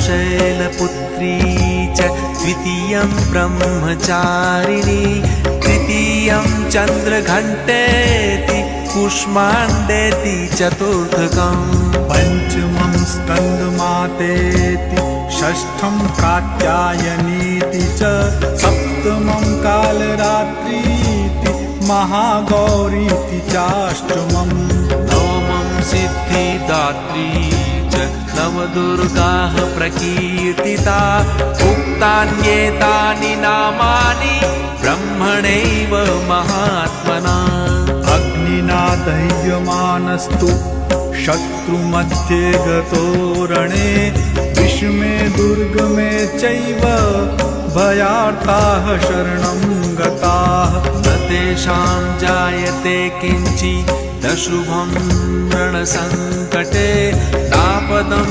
शैलपुत्री च द्वितीयं ब्रह्मचारिणी तृतीयं चन्द्रघण्टेति कूष्माण्डेति चतुर्थकम् पञ्चमं स्कन्दमातेति षष्ठं कात्यायनीति च सप्तमं कालरात्रीति महागौरीति चाष्टमम् नवमं सिद्धिदात्री च नवदुर्गाः प्रकीर्तिता उक्तान्येतानि नामानि ब्रह्मणैव महात्मना अग्निना दह्यमानस्तु शत्रुमध्ये गतो रणे विषमे दुर्गमे चैव भयार्ताः शरणं गताः न तेषां जायते किञ्चिदशुभं रणसङ्कटे नापदं